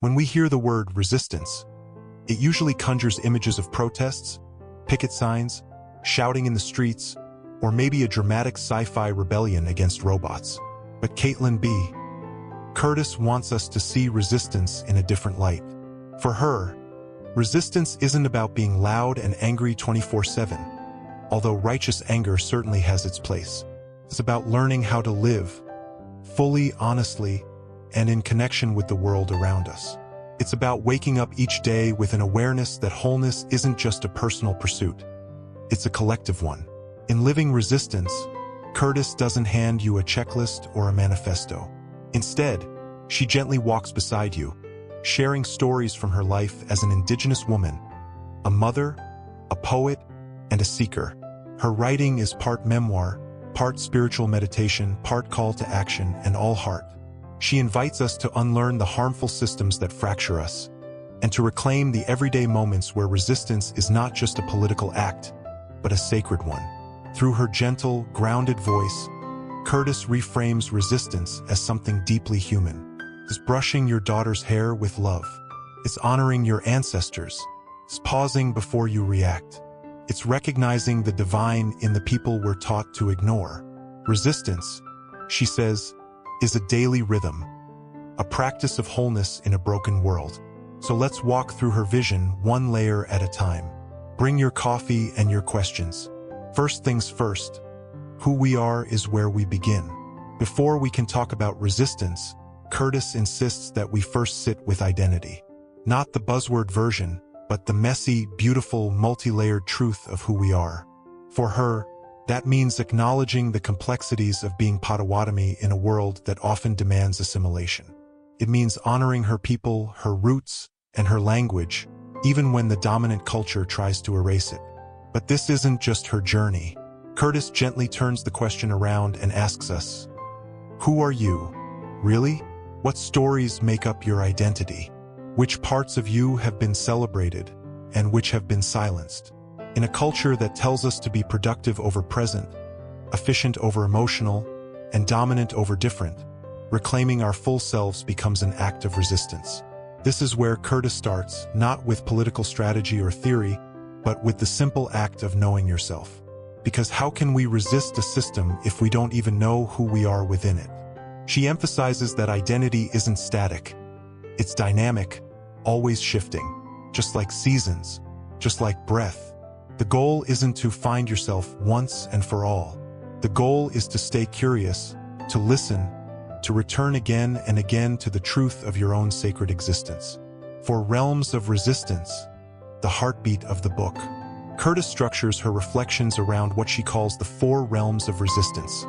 When we hear the word resistance, it usually conjures images of protests, picket signs, shouting in the streets, or maybe a dramatic sci-fi rebellion against robots. But Kaitlin B. Curtice wants us to see resistance in a different light. For her, resistance isn't about being loud and angry 24/7, although righteous anger certainly has its place. It's about learning how to live fully, honestly, and in connection with the world around us. It's about waking up each day with an awareness that wholeness isn't just a personal pursuit. It's a collective one. In living resistance, Curtice doesn't hand you a checklist or a manifesto. Instead, she gently walks beside you, sharing stories from her life as an Indigenous woman, a mother, a poet, and a seeker. Her writing is part memoir, part spiritual meditation, part call to action, and all heart. She invites us to unlearn the harmful systems that fracture us, and to reclaim the everyday moments where resistance is not just a political act, but a sacred one. Through her gentle, grounded voice, Curtice reframes resistance as something deeply human. It's brushing your daughter's hair with love. It's honoring your ancestors. It's pausing before you react. It's recognizing the divine in the people we're taught to ignore. Resistance, she says, is a daily rhythm, a practice of wholeness in a broken world. So let's walk through her vision one layer at a time. Bring your coffee and your questions. First things first, who we are is where we begin. Before we can talk about resistance, Curtice insists that we first sit with identity. Not the buzzword version, but the messy, beautiful, multi-layered truth of who we are. For her, that means acknowledging the complexities of being Potawatomi in a world that often demands assimilation. It means honoring her people, her roots, and her language, even when the dominant culture tries to erase it. But this isn't just her journey. Curtice gently turns the question around and asks us, who are you, really? What stories make up your identity? Which parts of you have been celebrated, and which have been silenced? In a culture that tells us to be productive over present, efficient over emotional, and dominant over different, reclaiming our full selves becomes an act of resistance. This is where Curtice starts, not with political strategy or theory, but with the simple act of knowing yourself. Because how can we resist a system if we don't even know who we are within it? She emphasizes that identity isn't static. It's dynamic, always shifting, just like seasons, just like breath. The goal isn't to find yourself once and for all. The goal is to stay curious, to listen, to return again and again to the truth of your own sacred existence. For Realms of Resistance, the heartbeat of the book, Curtice structures her reflections around what she calls the 4 realms of resistance: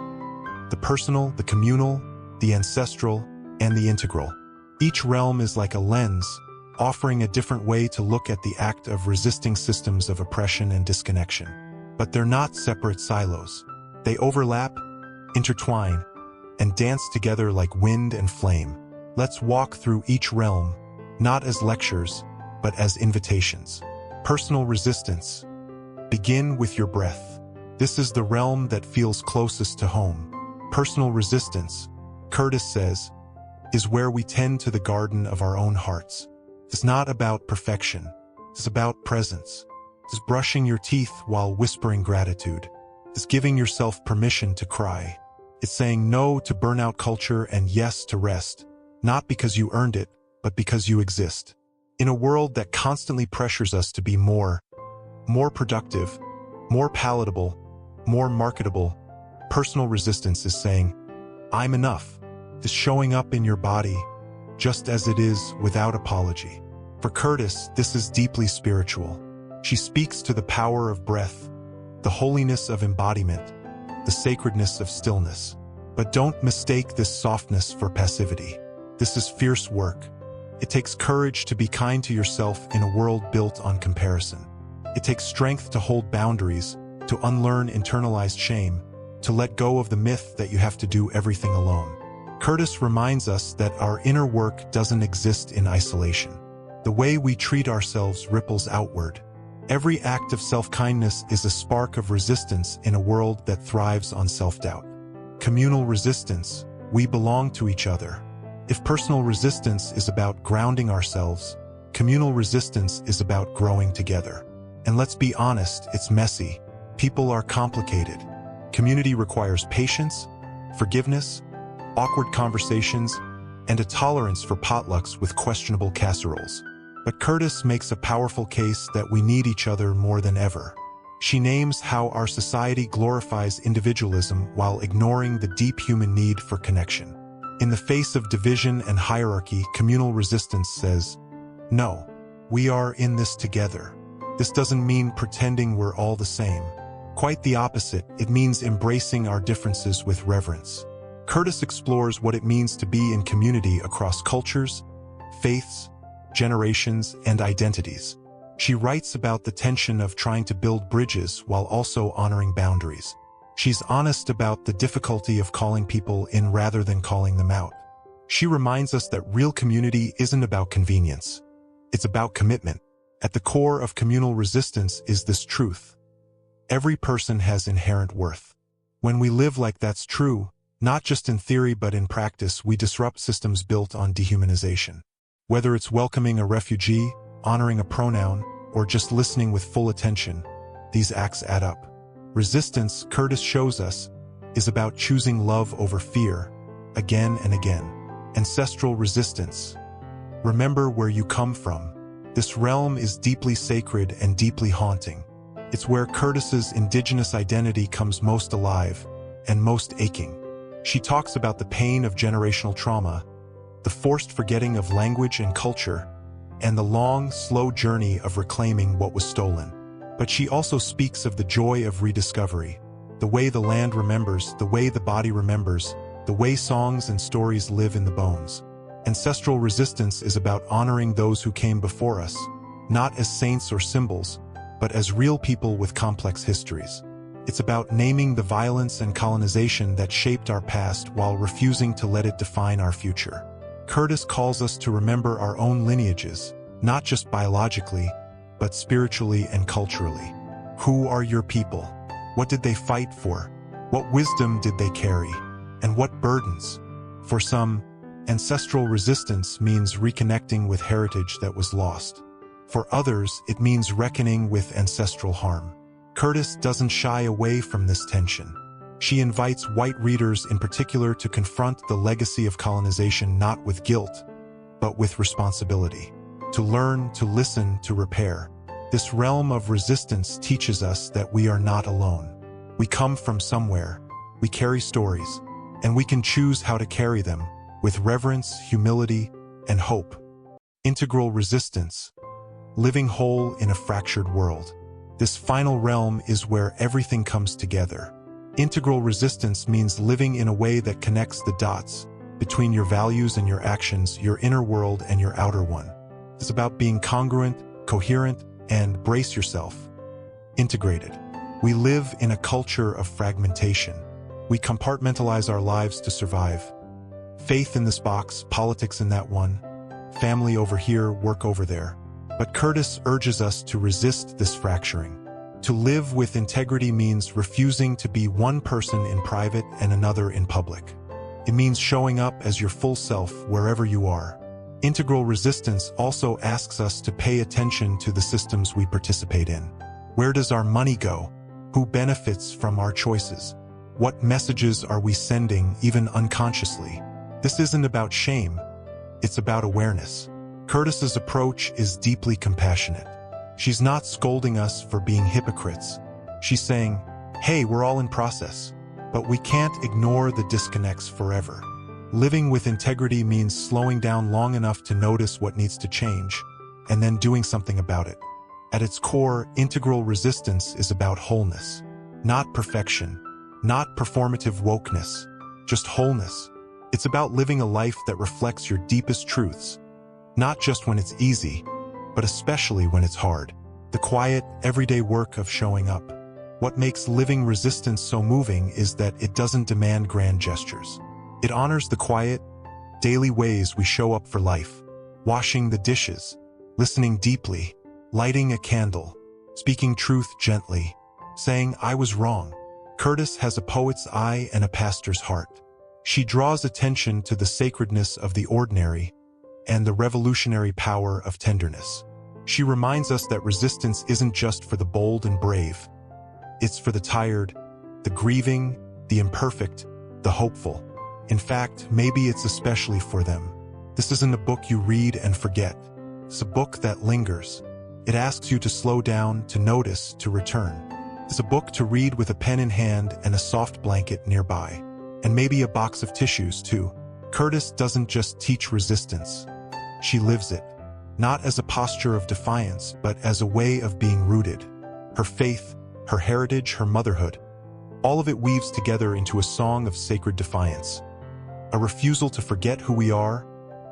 the personal, the communal, the ancestral, and the integral. Each realm is like a lens, offering a different way to look at the act of resisting systems of oppression and disconnection. But they're not separate silos. They overlap, intertwine, and dance together like wind and flame. Let's walk through each realm, not as lectures, but as invitations. Personal resistance. Begin with your breath. This is the realm that feels closest to home. Personal resistance, Curtice says, is where we tend to the garden of our own hearts. It's not about perfection. It's about presence. It's brushing your teeth while whispering gratitude. It's giving yourself permission to cry. It's saying no to burnout culture and yes to rest, not because you earned it, but because you exist. In a world that constantly pressures us to be more productive, more palatable, more marketable, personal resistance is saying, I'm enough. It's showing up in your body, just as it is, without apology. For Curtice, this is deeply spiritual. She speaks to the power of breath, the holiness of embodiment, the sacredness of stillness. But don't mistake this softness for passivity. This is fierce work. It takes courage to be kind to yourself in a world built on comparison. It takes strength to hold boundaries, to unlearn internalized shame, to let go of the myth that you have to do everything alone. Curtice reminds us that our inner work doesn't exist in isolation. The way we treat ourselves ripples outward. Every act of self-kindness is a spark of resistance in a world that thrives on self-doubt. Communal resistance. We belong to each other. If personal resistance is about grounding ourselves, communal resistance is about growing together. And let's be honest, it's messy. People are complicated. Community requires patience, forgiveness, awkward conversations, and a tolerance for potlucks with questionable casseroles. But Curtice makes a powerful case that we need each other more than ever. She names how our society glorifies individualism while ignoring the deep human need for connection. In the face of division and hierarchy, communal resistance says, "No, we are in this together." This doesn't mean pretending we're all the same. Quite the opposite, it means embracing our differences with reverence. Curtice explores what it means to be in community across cultures, faiths, generations, and identities. She writes about the tension of trying to build bridges while also honoring boundaries. She's honest about the difficulty of calling people in rather than calling them out. She reminds us that real community isn't about convenience. It's about commitment. At the core of communal resistance is this truth: every person has inherent worth. When we live like that's true, not just in theory but in practice, we disrupt systems built on dehumanization. Whether it's welcoming a refugee, honoring a pronoun, or just listening with full attention, these acts add up. Resistance, Curtice shows us, is about choosing love over fear, again and again. Ancestral resistance. Remember where you come from. This realm is deeply sacred and deeply haunting. It's where Curtice's indigenous identity comes most alive and most aching. She talks about the pain of generational trauma, the forced forgetting of language and culture, and the long, slow journey of reclaiming what was stolen. But she also speaks of the joy of rediscovery, the way the land remembers, the way the body remembers, the way songs and stories live in the bones. Ancestral resistance is about honoring those who came before us, not as saints or symbols, but as real people with complex histories. It's about naming the violence and colonization that shaped our past while refusing to let it define our future. Curtice calls us to remember our own lineages, not just biologically, but spiritually and culturally. Who are your people? What did they fight for? What wisdom did they carry? And what burdens? For some, ancestral resistance means reconnecting with heritage that was lost. For others, it means reckoning with ancestral harm. Curtice doesn't shy away from this tension. She invites white readers in particular to confront the legacy of colonization not with guilt, but with responsibility. To learn, to listen, to repair. This realm of resistance teaches us that we are not alone. We come from somewhere, we carry stories, and we can choose how to carry them with reverence, humility, and hope. Integral resistance. Living whole in a fractured world. This final realm is where everything comes together. Integral resistance means living in a way that connects the dots between your values and your actions, your inner world and your outer one. It's about being congruent, coherent, and brace yourself. Integrated. We live in a culture of fragmentation. We compartmentalize our lives to survive. Faith in this box, politics in that one, family over here, work over there. But Curtice urges us to resist this fracturing. To live with integrity means refusing to be one person in private and another in public. It means showing up as your full self wherever you are. Integral resistance also asks us to pay attention to the systems we participate in. Where does our money go? Who benefits from our choices? What messages are we sending, even unconsciously? This isn't about shame. It's about awareness. Curtice's approach is deeply compassionate. She's not scolding us for being hypocrites. She's saying, hey, we're all in process, but we can't ignore the disconnects forever. Living with integrity means slowing down long enough to notice what needs to change, and then doing something about it. At its core, integral resistance is about wholeness. Not perfection, not performative wokeness, just wholeness. It's about living a life that reflects your deepest truths, not just when it's easy, but especially when it's hard. The quiet, everyday work of showing up. What makes living resistance so moving is that it doesn't demand grand gestures. It honors the quiet, daily ways we show up for life. Washing the dishes, listening deeply, lighting a candle, speaking truth gently, saying I was wrong. Curtice has a poet's eye and a pastor's heart. She draws attention to the sacredness of the ordinary and the revolutionary power of tenderness. She reminds us that resistance isn't just for the bold and brave. It's for the tired, the grieving, the imperfect, the hopeful. In fact, maybe it's especially for them. This isn't a book you read and forget. It's a book that lingers. It asks you to slow down, to notice, to return. It's a book to read with a pen in hand and a soft blanket nearby. And maybe a box of tissues, too. Curtice doesn't just teach resistance. She lives it. Not as a posture of defiance, but as a way of being rooted. Her faith, her heritage, her motherhood. All of it weaves together into a song of sacred defiance. A refusal to forget who we are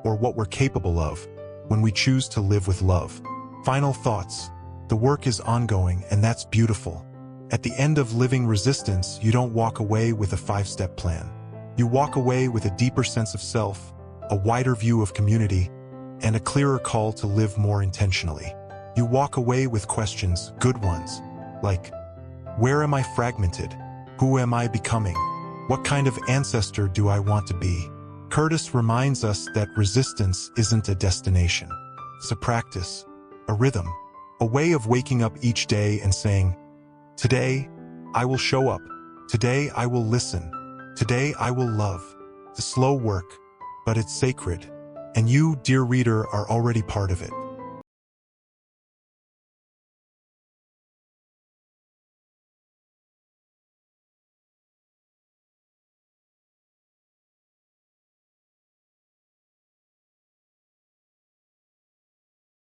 or what we're capable of when we choose to live with love. Final thoughts. The work is ongoing, and that's beautiful. At the end of Living Resistance, you don't walk away with a 5-step plan. You walk away with a deeper sense of self, a wider view of community, and a clearer call to live more intentionally. You walk away with questions, good ones, like, where am I fragmented? Who am I becoming? What kind of ancestor do I want to be? Curtice reminds us that resistance isn't a destination. It's a practice, a rhythm, a way of waking up each day and saying, today, I will show up. Today, I will listen. Today, I will love. It's slow work, but it's sacred. And you, dear reader, are already part of it.